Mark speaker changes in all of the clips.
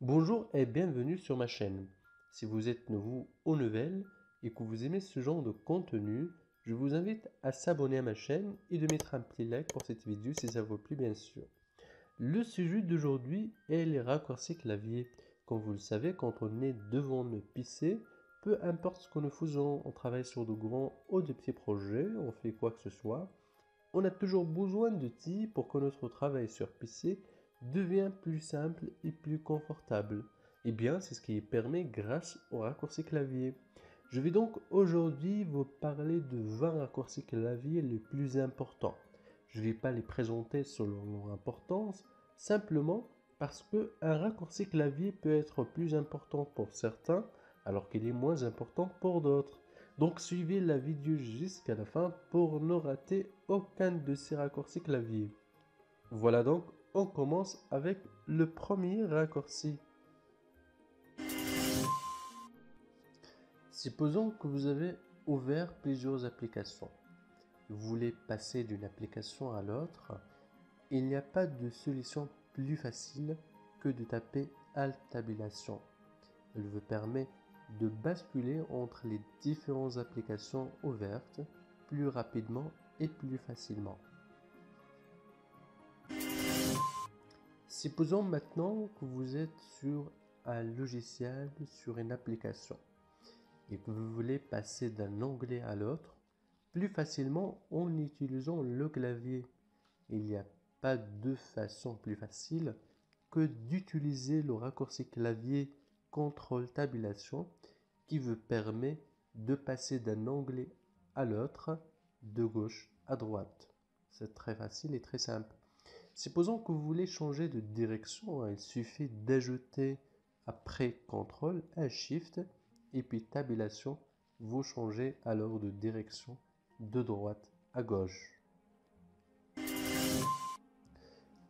Speaker 1: Bonjour et bienvenue sur ma chaîne. Si vous êtes nouveau ou nouvelle et que vous aimez ce genre de contenu, je vous invite à s'abonner à ma chaîne et de mettre un petit like pour cette vidéo si ça vous plaît bien sûr. Le sujet d'aujourd'hui est les raccourcis clavier. Comme vous le savez, quand on est devant nos PC, peu importe ce que nous faisons, on travaille sur de grands ou de petits projets, on fait quoi que ce soit, on a toujours besoin d'outils pour que notre travail sur PC devienne plus simple et plus confortable. Et bien, c'est ce qui permet grâce aux raccourcis clavier. Je vais donc aujourd'hui vous parler de 20 raccourcis clavier les plus importants. Je ne vais pas les présenter selon leur importance, simplement parce que un raccourci clavier peut être plus important pour certains alors qu'il est moins important pour d'autres. Donc suivez la vidéo jusqu'à la fin pour ne rater aucun de ces raccourcis clavier. Voilà donc, on commence avec le premier raccourci. Supposons que vous avez ouvert plusieurs applications. Vous voulez passer d'une application à l'autre. Il n'y a pas de solution plus facile que de taper Alt Tabulation. Elle vous permet de basculer entre les différentes applications ouvertes plus rapidement et plus facilement. Supposons maintenant que vous êtes sur un logiciel, sur une application, et que vous voulez passer d'un onglet à l'autre plus facilement en utilisant le clavier. Il n'y a pas de façon plus facile que d'utiliser le raccourci clavier contrôle tabulation qui vous permet de passer d'un onglet à l'autre de gauche à droite. C'est très facile et très simple. Supposons que vous voulez changer de direction, il suffit d'ajouter après contrôle un shift et puis tabulation, vous changez alors de direction de droite à gauche.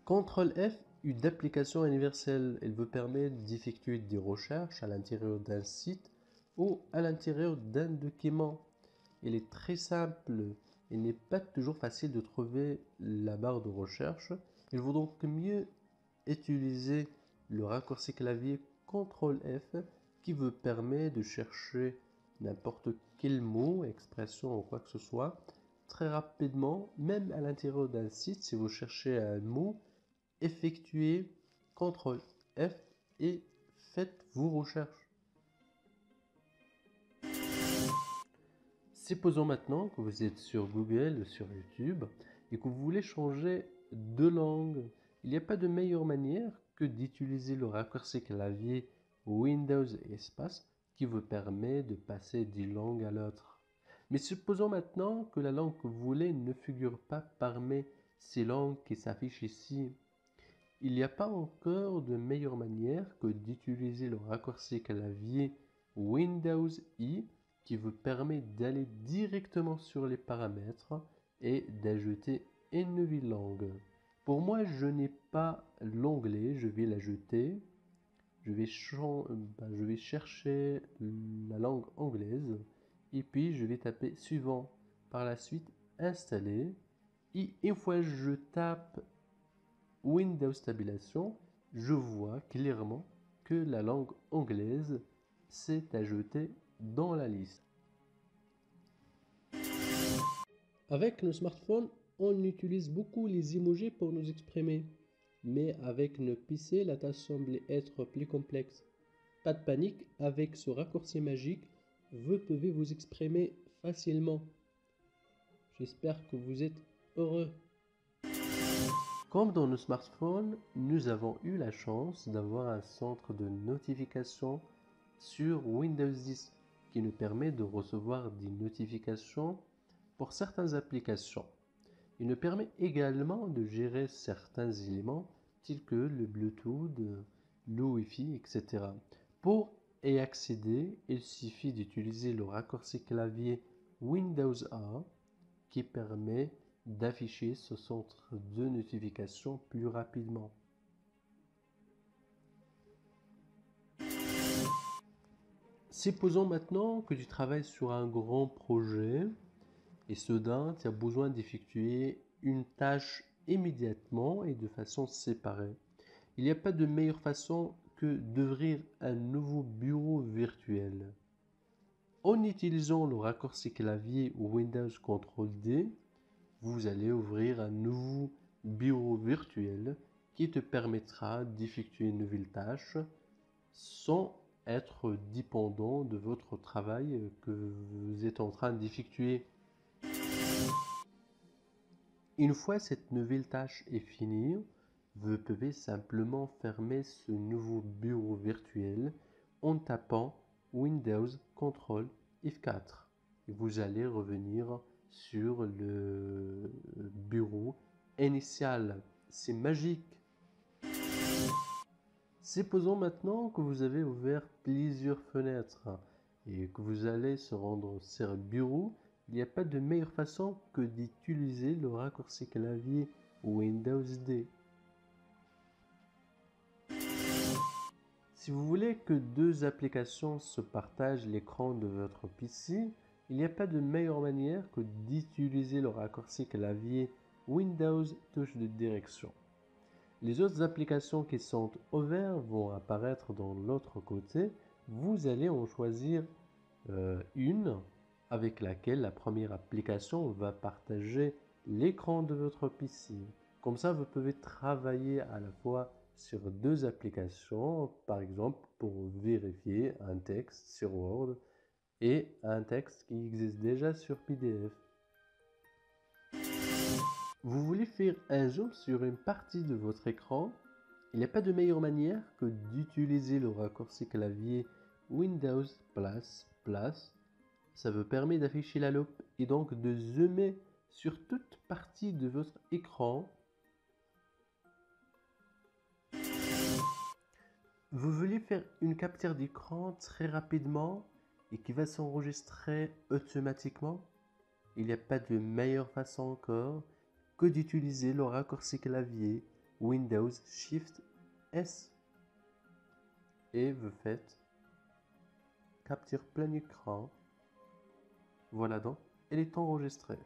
Speaker 1: CTRL F, une application universelle, elle vous permet d'effectuer des recherches à l'intérieur d'un site ou à l'intérieur d'un document. Elle est très simple, il n'est pas toujours facile de trouver la barre de recherche. Il vaut donc mieux utiliser le raccourci clavier CTRL F qui vous permet de chercher n'importe quel mot, expression ou quoi que ce soit très rapidement, même à l'intérieur d'un site. Si vous cherchez un mot, effectuez CTRL F et faites vos recherches. Supposons maintenant que vous êtes sur Google ou sur YouTube et que vous voulez changer de langue. Il n'y a pas de meilleure manière que d'utiliser le raccourci clavier Windows espace qui vous permet de passer d'une langue à l'autre. Mais supposons maintenant que la langue que vous voulez ne figure pas parmi ces langues qui s'affichent ici. Il n'y a pas encore de meilleure manière que d'utiliser le raccourci clavier Windows I qui vous permet d'aller directement sur les paramètres et d'ajouter une nouvelle langue. Pour moi, je n'ai pas l'onglet, je vais l'ajouter. Je vais chercher la langue anglaise et puis je vais taper suivant. Par la suite, installer. Et une fois que je tape Windows Tabulation, je vois clairement que la langue anglaise s'est ajoutée dans la liste. Avec nos smartphones, on utilise beaucoup les emojis pour nous exprimer. Mais avec nos PC, la tâche semble être plus complexe. Pas de panique, avec ce raccourci magique, vous pouvez vous exprimer facilement. J'espère que vous êtes heureux. Comme dans nos smartphones, nous avons eu la chance d'avoir un centre de notification sur Windows 10 qui nous permet de recevoir des notifications pour certaines applications. Il nous permet également de gérer certains éléments tels que le Bluetooth, le Wi-Fi, etc. Pour y accéder, il suffit d'utiliser le raccourci clavier Windows A qui permet d'afficher ce centre de notification plus rapidement. Supposons maintenant que tu travailles sur un grand projet et soudain tu as besoin d'effectuer une tâche immédiatement et de façon séparée. Il n'y a pas de meilleure façon que d'ouvrir un nouveau bureau virtuel. En utilisant le raccourci clavier Windows CTRL-D, vous allez ouvrir un nouveau bureau virtuel qui te permettra d'effectuer une nouvelle tâche sans être dépendant de votre travail que vous êtes en train d'effectuer. Une fois cette nouvelle tâche est finie, vous pouvez simplement fermer ce nouveau bureau virtuel en tapant Windows CTRL F4. Et vous allez revenir sur le bureau initial. C'est magique. Supposons maintenant que vous avez ouvert plusieurs fenêtres et que vous allez se rendre sur le bureau. Il n'y a pas de meilleure façon que d'utiliser le raccourci clavier Windows D. Si vous voulez que deux applications se partagent l'écran de votre PC, il n'y a pas de meilleure manière que d'utiliser le raccourci clavier Windows touche de direction. Les autres applications qui sont ouvertes vont apparaître dans l'autre côté. Vous allez en choisir une avec laquelle la première application va partager l'écran de votre PC. Comme ça, vous pouvez travailler à la fois sur deux applications, par exemple pour vérifier un texte sur Word et un texte qui existe déjà sur PDF. Vous voulez faire un zoom sur une partie de votre écran? Il n'y a pas de meilleure manière que d'utiliser le raccourci clavier Windows ++. Ça vous permet d'afficher la loupe et donc de zoomer sur toute partie de votre écran. Vous voulez faire une capture d'écran très rapidement et qui va s'enregistrer automatiquement? Il n'y a pas de meilleure façon encore que d'utiliser le raccourci clavier Windows Shift S. Et vous faites capture plein écran. Voilà donc, elle est enregistrée.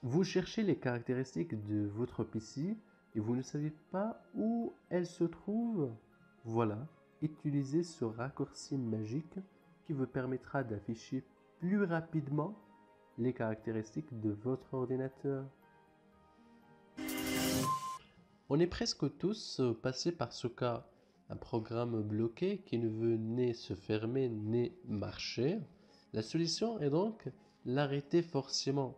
Speaker 1: Vous cherchez les caractéristiques de votre PC et vous ne savez pas où elles se trouvent. Voilà, utilisez ce raccourci magique qui vous permettra d'afficher plus rapidement les caractéristiques de votre ordinateur. On est presque tous passés par ce cas. Un programme bloqué qui ne veut ni se fermer ni marcher. La solution est donc l'arrêter forcément.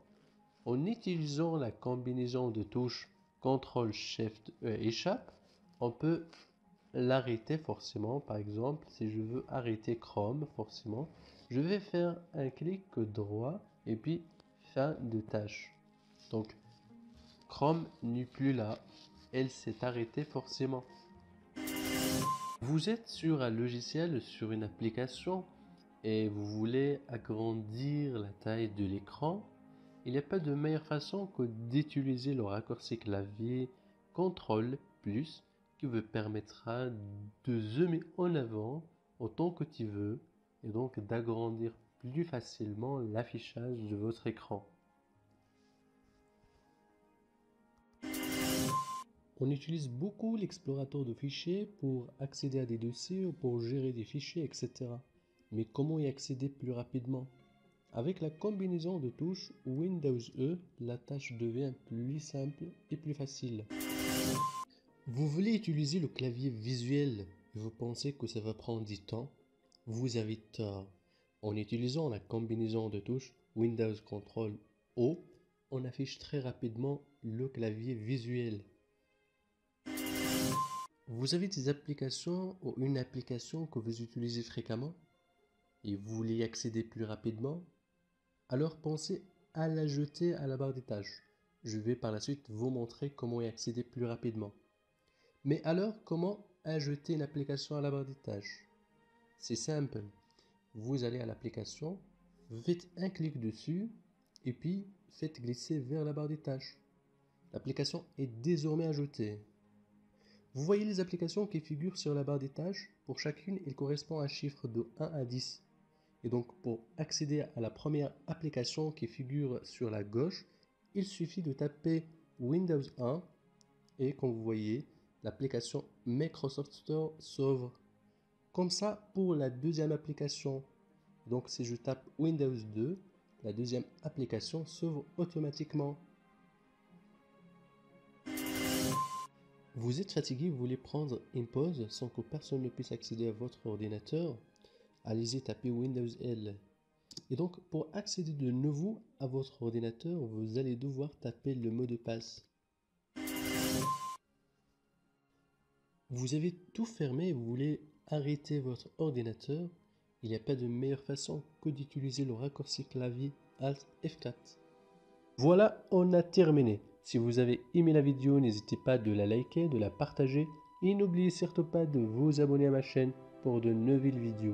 Speaker 1: En utilisant la combinaison de touches CTRL SHIFT E échappe, on peut l'arrêter forcément. Par exemple, si je veux arrêter Chrome forcément, je vais faire un clic droit et puis fin de tâche. Donc Chrome n'est plus là, elle s'est arrêtée forcément. Vous êtes sur un logiciel, sur une application et vous voulez agrandir la taille de l'écran. Il n'y a pas de meilleure façon que d'utiliser le raccourci clavier CTRL+ qui vous permettra de zoomer en avant autant que tu veux et donc d'agrandir plus facilement l'affichage de votre écran. On utilise beaucoup l'explorateur de fichiers pour accéder à des dossiers ou pour gérer des fichiers, etc. Mais comment y accéder plus rapidement? Avec la combinaison de touches Windows E, la tâche devient plus simple et plus facile. Vous voulez utiliser le clavier visuel et vous pensez que ça va prendre du temps? Vous avez tort. En utilisant la combinaison de touches Windows CTRL O, on affiche très rapidement le clavier visuel. Vous avez des applications ou une application que vous utilisez fréquemment et vous voulez y accéder plus rapidement? Alors pensez à l'ajouter à la barre des tâches. Je vais par la suite vous montrer comment y accéder plus rapidement. Mais alors, comment ajouter une application à la barre des tâches? C'est simple. Vous allez à l'application, vous faites un clic dessus et puis faites glisser vers la barre des tâches. L'application est désormais ajoutée. Vous voyez les applications qui figurent sur la barre des tâches. Pour chacune, il correspond à un chiffre de 1 à 10. Et donc, pour accéder à la première application qui figure sur la gauche, il suffit de taper Windows 1 et comme vous voyez, l'application Microsoft Store s'ouvre. Comme ça, pour la deuxième application, donc si je tape Windows 2, la deuxième application s'ouvre automatiquement. Vous êtes fatigué, vous voulez prendre une pause sans que personne ne puisse accéder à votre ordinateur? Allez-y, tapez Windows L. Et donc, pour accéder de nouveau à votre ordinateur, vous allez devoir taper le mot de passe. Vous avez tout fermé et vous voulez arrêter votre ordinateur. Il n'y a pas de meilleure façon que d'utiliser le raccourci clavier Alt F4. Voilà, on a terminé. Si vous avez aimé la vidéo, n'hésitez pas de la liker, de la partager et n'oubliez surtout pas de vous abonner à ma chaîne pour de nouvelles vidéos.